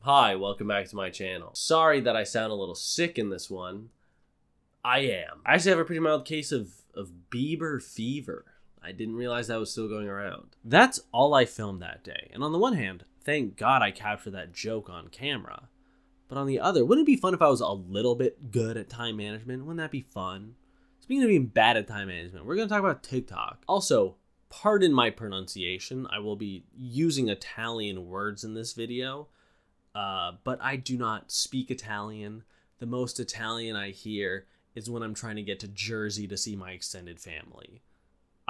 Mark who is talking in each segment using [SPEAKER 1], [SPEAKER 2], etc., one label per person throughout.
[SPEAKER 1] Hi, welcome back to my channel. Sorry that I sound a little sick in this one. I am. I actually have a pretty mild case of Bieber fever. I didn't realize that was still going around. That's all I filmed that day. And on the one hand, thank God I captured that joke on camera. But on the other, wouldn't it be fun if I was a little bit good at time management? Wouldn't that be fun? Speaking of being bad at time management, we're going to talk about TikTok. Also, pardon my pronunciation. I will be using Italian words in this video. But I do not speak Italian. The most Italian I hear is when I'm trying to get to Jersey to see my extended family.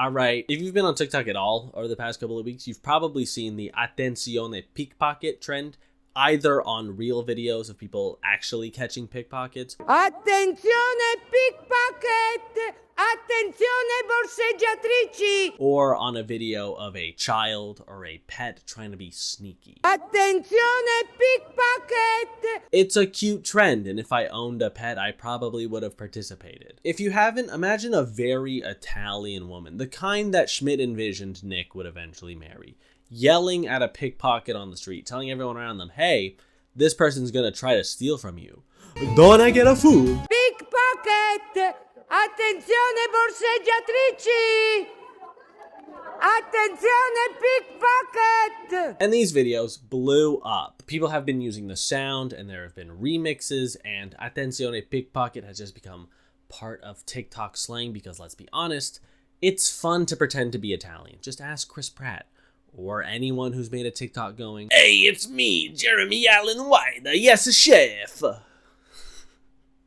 [SPEAKER 1] Alright, if you've been on TikTok at all over the past couple of weeks, you've probably seen the Attenzione Pickpocket trend, either on real videos of people actually catching pickpockets.
[SPEAKER 2] Attenzione Pickpocket! Attenzione borseggiatrici!
[SPEAKER 1] Or on a video of a child or a pet trying to be sneaky.
[SPEAKER 2] Attenzione Pickpocket!
[SPEAKER 1] It's a cute trend, and if I owned a pet, I probably would have participated. If you haven't, imagine a very Italian woman, the kind that Schmidt envisioned Nick would eventually marry, yelling at a pickpocket on the street, telling everyone around them, hey, this person's gonna try to steal from you. Don't I get a fool?
[SPEAKER 2] Pickpocket! Attenzione borseggiatrici! Attenzione Pickpocket!
[SPEAKER 1] And these videos blew up. People have been using the sound, and there have been remixes, and Attenzione Pickpocket has just become part of TikTok slang because, let's be honest, it's fun to pretend to be Italian. Just ask Chris Pratt. Or anyone who's made a TikTok going, hey, it's me, Jeremy Allen White, yes, chef.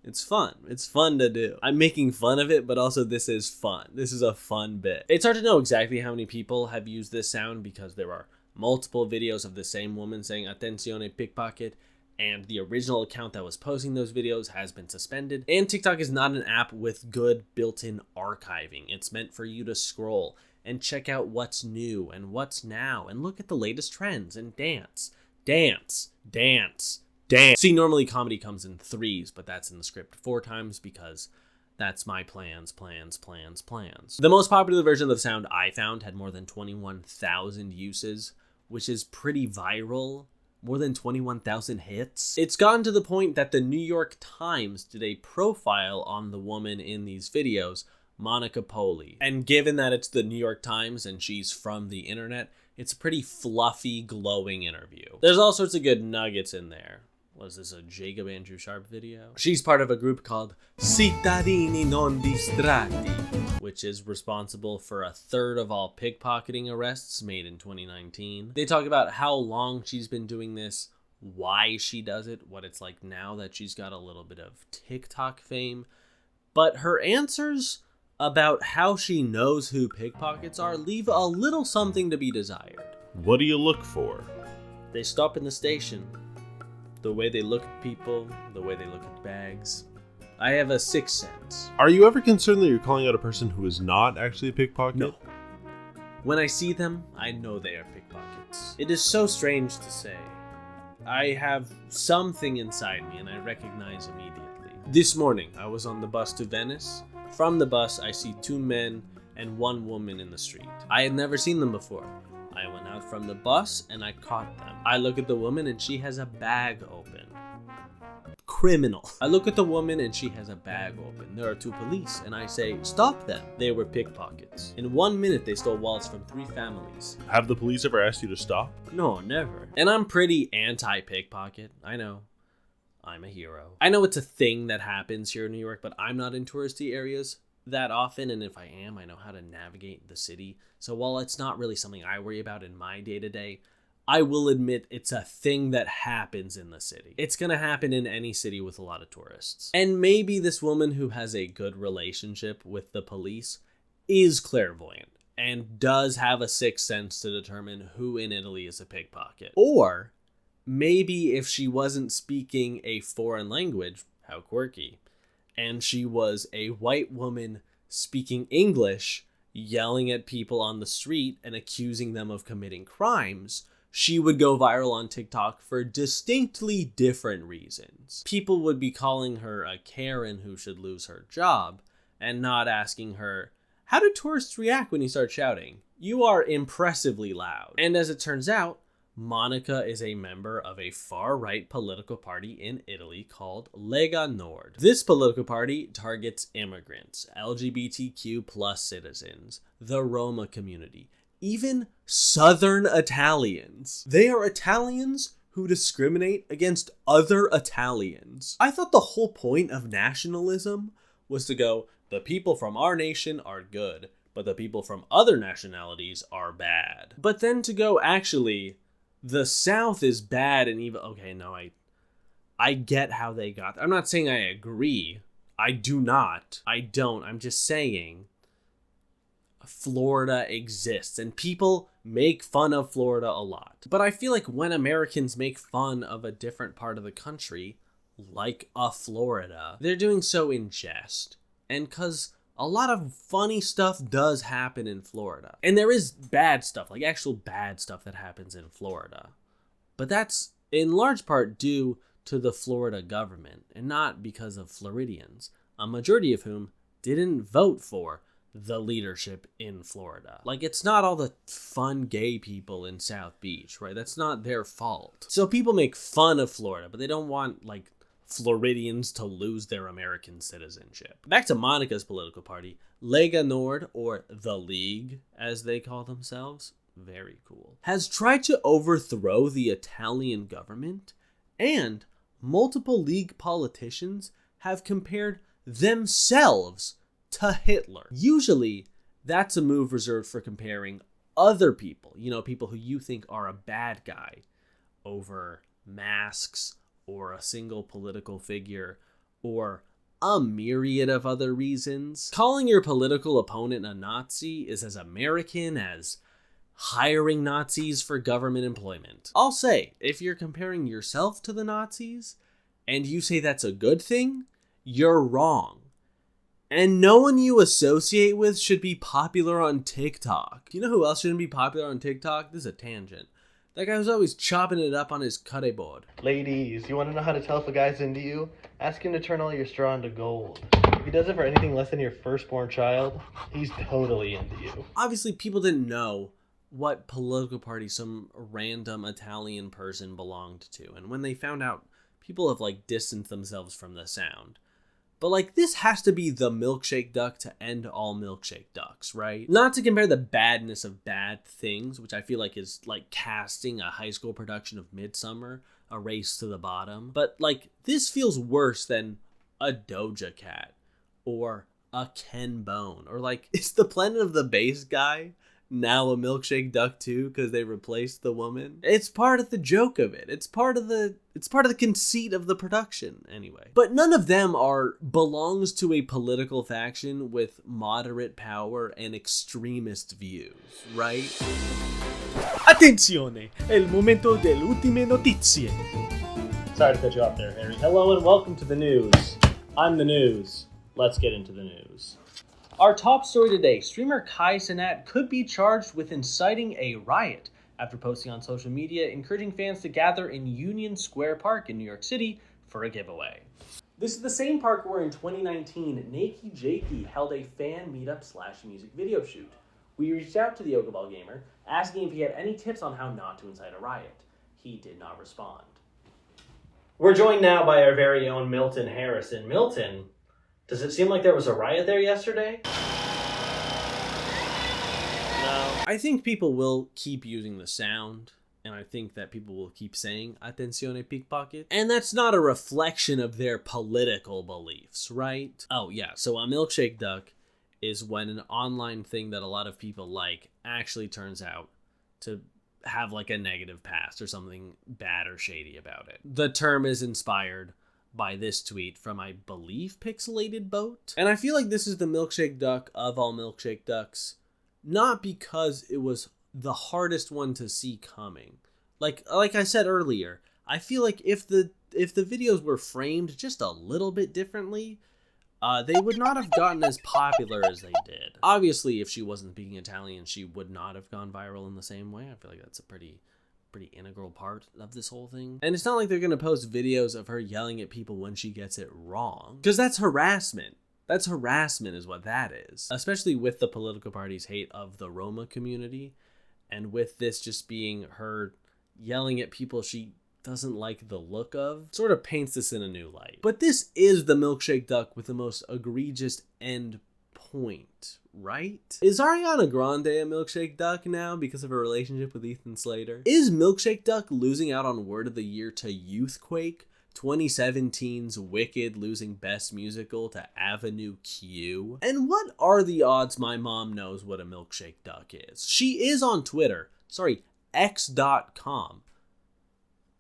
[SPEAKER 1] It's fun. It's fun to do. I'm making fun of it, but also this is fun. This is a fun bit. It's hard to know exactly how many people have used this sound because there are multiple videos of the same woman saying Attenzione Pickpocket, and the original account that was posting those videos has been suspended. And TikTok is not an app with good built-in archiving. It's meant for you to scroll and check out what's new and what's now and look at the latest trends and dance, dance, dance, dance. See, normally comedy comes in threes, but that's in the script 4 times because that's my plans. The most popular version of the sound I found had more than 21,000 uses, which is pretty viral. More than 21,000 hits. It's gotten to the point that the New York Times did a profile on the woman in these videos, Monica Poli. And given that it's the New York Times and she's from the internet, it's a pretty fluffy, glowing interview. There's all sorts of good nuggets in there. Was this a Jacob Andrew Sharp video? She's part of a group called Cittadini Non Distratti, which is responsible for 1/3 of all pickpocketing arrests made in 2019. They talk about how long she's been doing this, why she does it, what it's like now that she's got a little bit of TikTok fame. But her answers about how she knows who pickpockets are leave a little something to be desired.
[SPEAKER 3] What do you look for?
[SPEAKER 1] They stop in the station. The way they look at people, the way they look at bags. I have a sixth sense.
[SPEAKER 3] Are you ever concerned that you're calling out a person who is not actually a pickpocket?
[SPEAKER 1] No. When I see them, I know they are pickpockets. It is so strange to say. I have something inside me and I recognize immediately. This morning, I was on the bus to Venice. From the bus, I see 2 men and 1 woman in the street. I had never seen them before. I went out from the bus and I caught them. I look at the woman and she has a bag open. Criminal. I look at the woman and she has a bag open. There are 2 police and I say, stop them. They were pickpockets. In 1 minute, they stole wallets from 3 families.
[SPEAKER 3] Have the police ever asked you to stop?
[SPEAKER 1] No, never. And I'm pretty anti-pickpocket. I know. I'm a hero. I know it's a thing that happens here in New York, but I'm not in touristy areas that often, and if I am, I know how to navigate the city. So while it's not really something I worry about in my day-to-day, I will admit it's a thing that happens in the city. It's gonna happen in any city with a lot of tourists. And maybe this woman who has a good relationship with the police is clairvoyant and does have a sixth sense to determine who in Italy is a pickpocket. Or maybe if she wasn't speaking a foreign language, how quirky, and she was a white woman speaking English, yelling at people on the street and accusing them of committing crimes, she would go viral on TikTok for distinctly different reasons. People would be calling her a Karen who should lose her job, and not asking her, how do tourists react when you start shouting? You are impressively loud. And as it turns out, Monica is a member of a far-right political party in Italy called Lega Nord. This political party targets immigrants, LGBTQ plus citizens, the Roma community, even Southern Italians. They are Italians who discriminate against other Italians. I thought the whole point of nationalism was to go, the people from our nation are good, but the people from other nationalities are bad. But then to go, actually, the South is bad and even... Okay, no, I get how they got there. I'm not saying I agree. I do not. I don't. I'm just saying Florida exists and people make fun of Florida a lot. But I feel like when Americans make fun of a different part of the country, like a Florida, they're doing so in jest. And because a lot of funny stuff does happen in Florida. And there is bad stuff, like actual bad stuff that happens in Florida. But that's in large part due to the Florida government and not because of Floridians, a majority of whom didn't vote for the leadership in Florida. Like, it's not all the fun gay people in South Beach, right? That's not their fault. So people make fun of Florida, but they don't want, like, Floridians to lose their American citizenship. Back to Monica's political party, Lega Nord, or the League, as they call themselves, very cool, has tried to overthrow the Italian government, and multiple League politicians have compared themselves to Hitler. Usually, that's a move reserved for comparing other people, people who you think are a bad guy, over masks, or a single political figure, or a myriad of other reasons. Calling your political opponent a Nazi is as American as hiring Nazis for government employment. I'll say, if you're comparing yourself to the Nazis, and you say that's a good thing, you're wrong. And no one you associate with should be popular on TikTok. You know who else shouldn't be popular on TikTok? This is a tangent. That guy was always chopping it up on his cutting board.
[SPEAKER 4] Ladies, you want to know how to tell if a guy's into you? Ask him to turn all your straw into gold. If he does it for anything less than your firstborn child, he's totally into you.
[SPEAKER 1] Obviously, people didn't know what political party some random Italian person belonged to. And when they found out, people have, distanced themselves from the sound. But, this has to be the Milkshake Duck to end all Milkshake Ducks, right? Not to compare the badness of bad things, which I feel like is, casting a high school production of Midsummer, A Race to the Bottom. But, this feels worse than a Doja Cat, or a Ken Bone, or, is the Planet of the Bass guy now a Milkshake Duck too because they replaced the woman? It's part of the joke of it. It's part of the conceit of the production anyway. But none of them belongs to a political faction with moderate power and extremist views, right?
[SPEAKER 5] Attenzione, è il momento delle ultime notizie.
[SPEAKER 6] Sorry to cut you off there, Harry. Hello and welcome to the news. I'm the news. Let's get into the news. Our top story today, streamer Kai Cenat could be charged with inciting a riot after posting on social media encouraging fans to gather in Union Square Park in New York City for a giveaway. This is the same park where in 2019, Nakey Jakey held a fan meetup/music video shoot. We reached out to the Okaball gamer, asking if he had any tips on how not to incite a riot. He did not respond. We're joined now by our very own Milton Harrison. Milton, does it seem like there was a riot there yesterday?
[SPEAKER 1] No. I think people will keep using the sound, and I think that people will keep saying Attenzione Pickpocket. And that's not a reflection of their political beliefs, right? Oh yeah, so a Milkshake Duck is when an online thing that a lot of people like actually turns out to have a negative past or something bad or shady about it. The term is inspired by this tweet from, I believe, Pixelated Boat. And I feel like this is the Milkshake Duck of all Milkshake Ducks, not because it was the hardest one to see coming. Like I said earlier, I feel like if the videos were framed just a little bit differently, they would not have gotten as popular as they did. Obviously, if she wasn't speaking Italian, she would not have gone viral in the same way. I feel like that's a pretty integral part of this whole thing. And it's not like they're going to post videos of her yelling at people when she gets it wrong, because that's harassment. That's harassment is what that is. Especially with the political party's hate of the Roma community, and with this just being her yelling at people she doesn't like the look of sort of paints this in a new light. But this is the Milkshake Duck with the most egregious end point, right? Is Ariana Grande a Milkshake Duck now because of her relationship with Ethan Slater? Is Milkshake Duck losing out on Word of the Year to Youthquake? 2017's Wicked losing Best Musical to Avenue Q? And what are the odds my mom knows what a Milkshake Duck is? She is on Twitter. Sorry, X.com.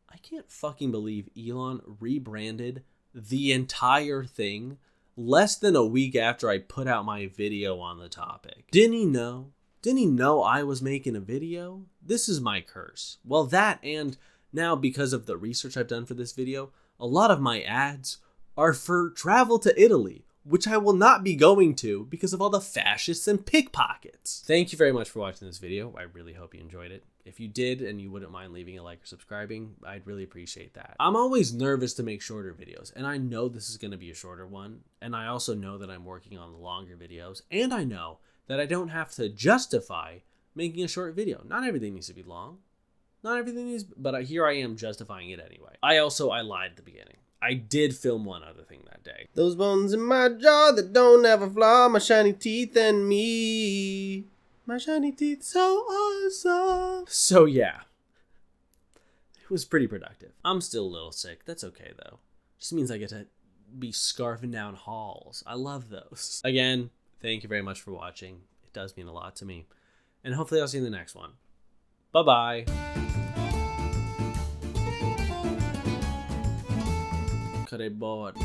[SPEAKER 1] I can't fucking believe Elon rebranded the entire thing less than a week after I put out my video on the topic. Didn't he know? Didn't he know I was making a video? This is my curse. Well, that, and now because of the research I've done for this video, a lot of my ads are for travel to Italy, which I will not be going to because of all the fascists and pickpockets. Thank you very much for watching this video. I really hope you enjoyed it. If you did and you wouldn't mind leaving a like or subscribing, I'd really appreciate that. I'm always nervous to make shorter videos, and I know this is going to be a shorter one, and I also know that I'm working on the longer videos, and I know that I don't have to justify making a short video. Not everything needs to be long. Not everything needs, but here I am justifying it anyway. I lied at the beginning. I did film one other thing that day.
[SPEAKER 7] Those bones in my jaw that don't ever flaw, my shiny teeth and me. My shiny teeth so awesome.
[SPEAKER 1] So yeah, it was pretty productive. I'm still a little sick. That's okay though. Just means I get to be scarfing down halls. I love those. Again, thank you very much for watching. It does mean a lot to me. And hopefully I'll see you in the next one. Bye-bye. Cut a board.